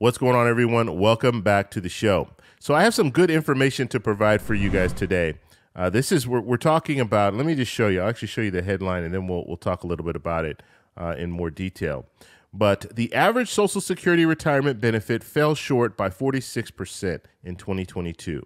What's going on, everyone? Welcome back to the show. So I have some good information to provide for you guys today. We're talking about, let me just show you. I'll actually show you the headline, and then we'll talk a little bit about it in more detail. But the average Social Security retirement benefit fell short by 46% in 2022.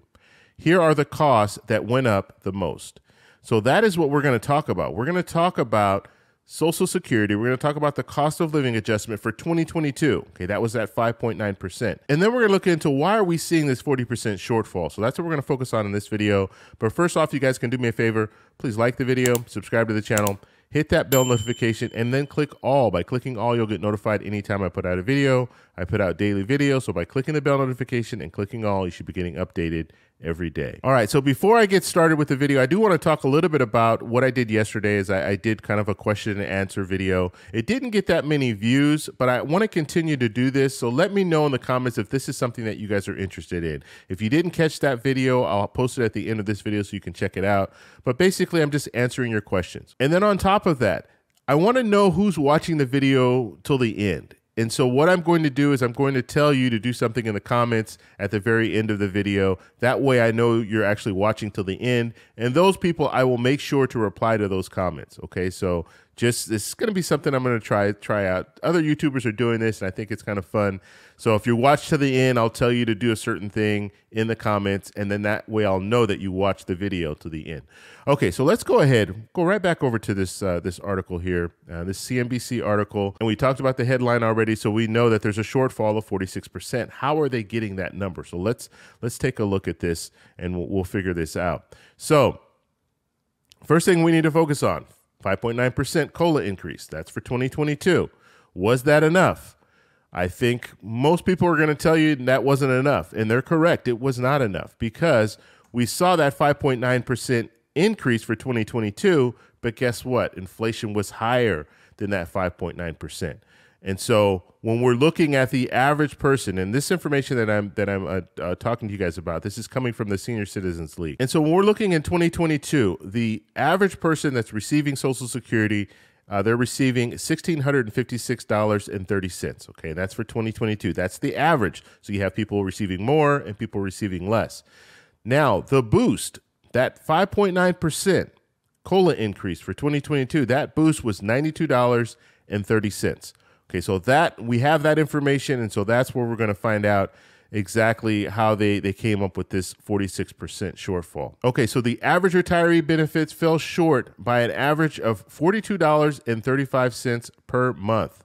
Here are the costs that went up the most. So that is what we're going to talk about. We're going to talk about Social Security. We're going to talk about the cost of living adjustment for 2022. Okay, that was at 5.9%. And then we're going to look into why are we seeing this 40% shortfall. So that's what we're going to focus on in this video. But first off, you guys can do me a favor. Please like the video, subscribe to the channel, hit that bell notification, and then click all. By clicking all, you'll get notified anytime I put out a video. I put out daily videos. So by clicking the bell notification and clicking all, you should be getting updated every day. All right, so before I get started with the video, I do want to talk a little bit about what I did yesterday. I did kind of a question and answer video. It didn't get that many views, but I want to continue to do this. So let me know in the comments if this is something that you guys are interested in. If you didn't catch that video, I'll post it at the end of this video so you can check it out. But basically, I'm just answering your questions. And then on top of that, I want to know who's watching the video till the end. And so what I'm going to do is I'm going to tell you to do something in the comments at the very end of the video. That way I know you're actually watching till the end. And those people, I will make sure to reply to those comments. Okay, so this is going to be something I'm going to try out. Other YouTubers are doing this, and I think it's kind of fun. So if you watch to the end, I'll tell you to do a certain thing in the comments, and then that way I'll know that you watched the video to the end. Okay, so let's go ahead, go right back over to this article here, this CNBC article, and we talked about the headline already, so we know that there's a shortfall of 46%. How are they getting that number? So let's take a look at this, and we'll figure this out. So first thing we need to focus on. 5.9% COLA increase. That's for 2022. Was that enough? I think most people are going to tell you that wasn't enough, and they're correct. It was not enough because we saw that 5.9% increase for 2022, but guess what? Inflation was higher than that 5.9%. And so when we're looking at the average person, and this information that I'm talking to you guys about, this is coming from the Senior Citizens League. And so when we're looking in 2022, the average person that's receiving Social Security, they're receiving $1,656.30. Okay, that's for 2022. That's the average. So you have people receiving more and people receiving less. Now, the boost, that 5.9% COLA increase for 2022, that boost was $92.30. Okay, so that we have that information, and so that's where we're going to find out exactly how they came up with this 46% shortfall. Okay, so the average retiree benefits fell short by an average of $42.35 per month.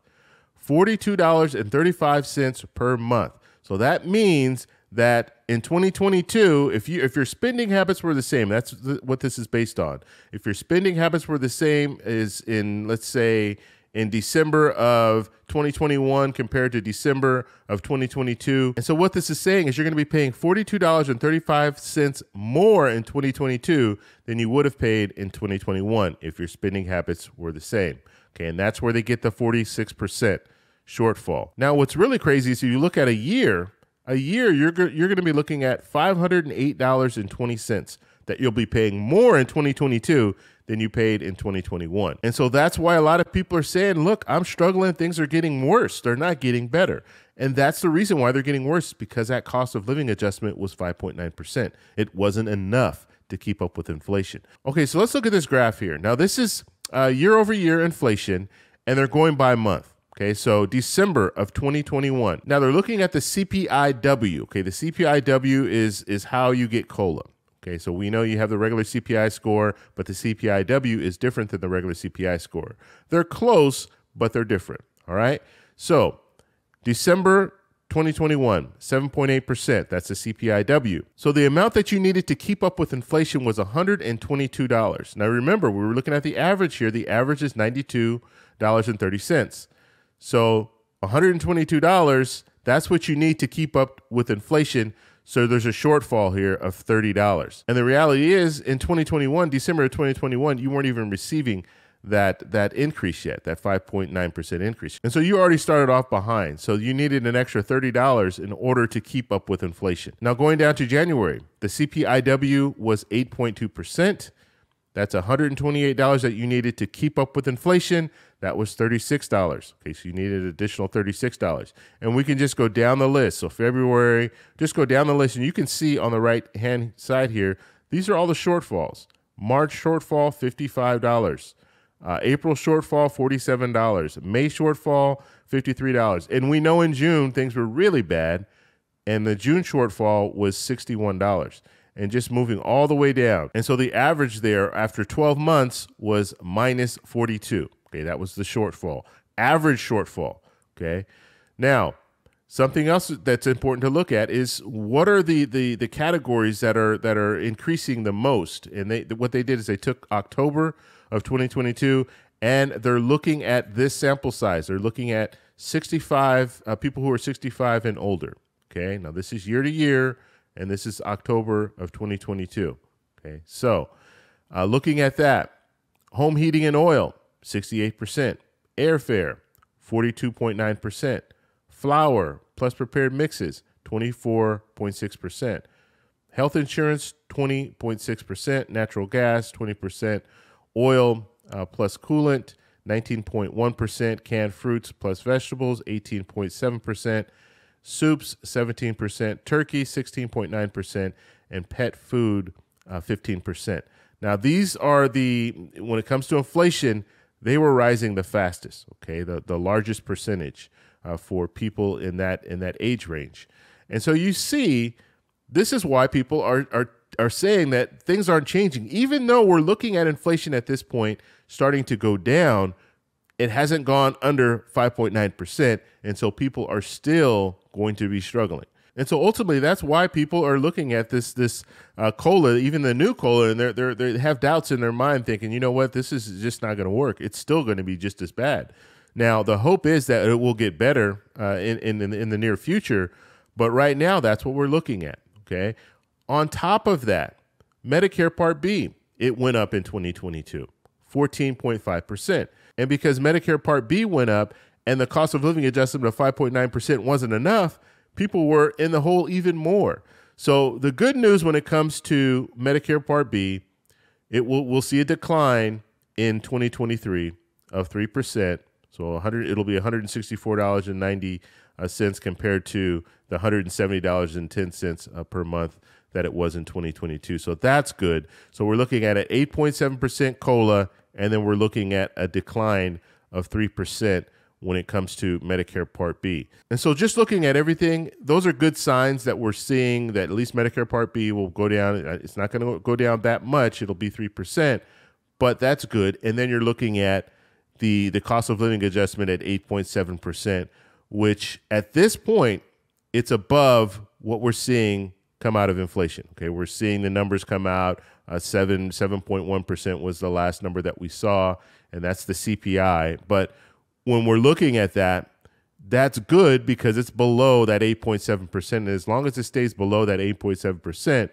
$42.35 per month. So that means that in 2022, if your spending habits were the same, that's what this is based on. If your spending habits were the same as in, let's say, in December of 2021 compared to December of 2022. And so what this is saying is you're going to be paying $42.35 more in 2022 than you would have paid in 2021 if your spending habits were the same. Okay, and that's where they get the 46% shortfall. Now, what's really crazy is if you look at a year, you're going to be looking at $508.20 that you'll be paying more in 2022 than you paid in 2021. And so that's why a lot of people are saying, look, I'm struggling. Things are getting worse. They're not getting better. And that's the reason why they're getting worse, because that cost of living adjustment was 5.9%. It wasn't enough to keep up with inflation. Okay, so let's look at this graph here. Now, this is year over year inflation, and they're going by month. Okay, so December of 2021. Now, they're looking at the CPIW. Okay, the CPIW is how you get COLA. Okay, so we know you have the regular CPI score, but the CPIW is different than the regular CPI score. They're close, but they're different, all right? So December 2021, 7.8%, that's the CPIW. So the amount that you needed to keep up with inflation was $122. Now remember, we were looking at the average here. The average is $92.30. So $122, that's what you need to keep up with inflation. So there's a shortfall here of $30. And the reality is in 2021, December of 2021, you weren't even receiving that increase yet, that 5.9% increase. And so you already started off behind. So you needed an extra $30 in order to keep up with inflation. Now going down to January, the CPIW was 8.2%. That's $128 that you needed to keep up with inflation. That was $36. Okay, so you needed an additional $36. And we can just go down the list. So February, just go down the list, and you can see on the right-hand side here, these are all the shortfalls. March shortfall, $55. April shortfall, $47. May shortfall, $53. And we know in June things were really bad, and the June shortfall was $61. And just moving all the way down. And so the average there after 12 months was minus 42. Okay, that was the shortfall. Average shortfall. Okay. Now, something else that's important to look at is what are the categories that are increasing the most. And what they did is they took October of 2022 and they're looking at this sample size. They're looking at 65 people who are 65 and older. Okay. Now this is year to year. And this is October of 2022. Okay, so looking at that, home heating and oil, 68%. Airfare, 42.9%. Flour plus prepared mixes, 24.6%. Health insurance, 20.6%. Natural gas, 20%. Oil plus coolant, 19.1%. Canned fruits plus vegetables, 18.7%. Soups, 17%, turkey, 16.9%, and pet food, 15%. Now, these are when it comes to inflation, they were rising the fastest, okay, the largest percentage for people in that age range. And so you see, this is why people are saying that things aren't changing. Even though we're looking at inflation at this point starting to go down, it hasn't gone under 5.9%, and so people are still going to be struggling. And so ultimately, that's why people are looking at this COLA, even the new COLA, and they have doubts in their mind, thinking, you know what, this is just not going to work. It's still going to be just as bad. Now, the hope is that it will get better in the near future, but right now, that's what we're looking at. Okay. On top of that, Medicare Part B, it went up in 2022, 14.5%. And because Medicare Part B went up and the cost of living adjustment of 5.9% wasn't enough, people were in the hole even more. So the good news when it comes to Medicare Part B, we'll see a decline in 2023 of 3%. So it'll be $164.90 compared to the $170.10 per month that it was in 2022. So that's good. So we're looking at an 8.7% COLA, and then we're looking at a decline of 3% when it comes to Medicare Part B. And so just looking at everything, those are good signs that we're seeing that at least Medicare Part B will go down. It's not going to go down that much. It'll be 3%, but that's good. And then you're looking at the cost of living adjustment at 8.7%, which at this point, it's above what we're seeing come out of inflation. Okay, we're seeing the numbers come out. 7.1% was the last number that we saw, and that's the CPI. But when we're looking at that, that's good because it's below that 8.7%. And as long as it stays below that 8.7%,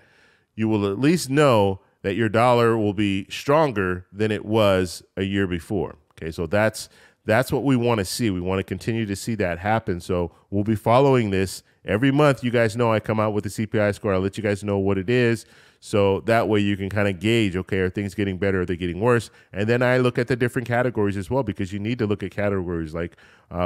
you will at least know that your dollar will be stronger than it was a year before. Okay, so that's what we want to see. We want to continue to see that happen. So we'll be following this every month. You guys know I come out with the CPI score. I'll let you guys know what it is. So that way you can kind of gauge, okay, are things getting better? Are they getting worse? And then I look at the different categories as well, because you need to look at categories like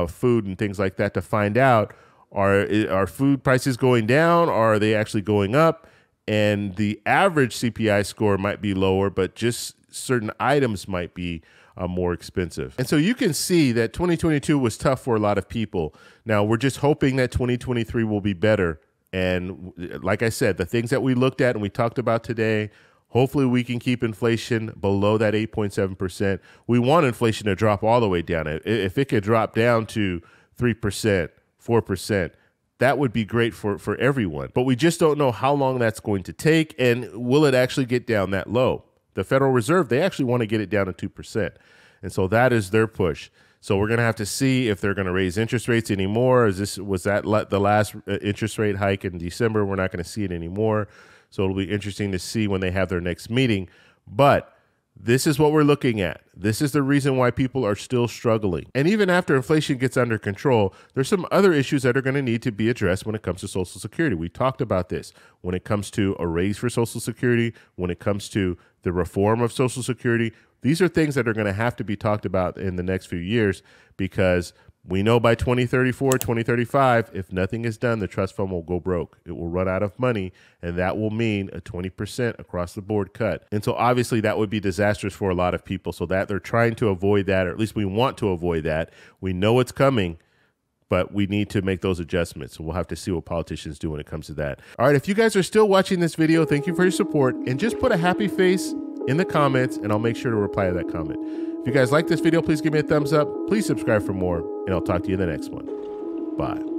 food and things like that to find out, are food prices going down? Or are they actually going up? And the average CPI score might be lower, but just certain items might be more expensive. And so you can see that 2022 was tough for a lot of people. Now, we're just hoping that 2023 will be better. And like I said, the things that we looked at and we talked about today, hopefully we can keep inflation below that 8.7%. We want inflation to drop all the way down. If it could drop down to 3%, 4%, that would be great for everyone. But we just don't know how long that's going to take, and will it actually get down that low? The Federal Reserve, they actually want to get it down to 2%. And so that is their push. So we're going to have to see if they're going to raise interest rates anymore. Was that the last interest rate hike in December? We're not going to see it anymore. So it'll be interesting to see when they have their next meeting. But This is what we're looking at. This is the reason why people are still struggling. And even after inflation gets under control, there's some other issues that are going to need to be addressed when it comes to Social Security. We talked about this when it comes to a raise for Social Security, when it comes to the reform of Social Security. These are things that are going to have to be talked about in the next few years, because we know by 2034, 2035, if nothing is done, the trust fund will go broke. It will run out of money, and that will mean a 20% across the board cut. And so obviously that would be disastrous for a lot of people. So that they're trying to avoid that, or at least we want to avoid that. We know it's coming, but we need to make those adjustments. So we'll have to see what politicians do when it comes to that. All right, if you guys are still watching this video, thank you for your support, and just put a happy face in the comments, and I'll make sure to reply to that comment. If you guys like this video, please give me a thumbs up. Please subscribe for more, and I'll talk to you in the next one. Bye.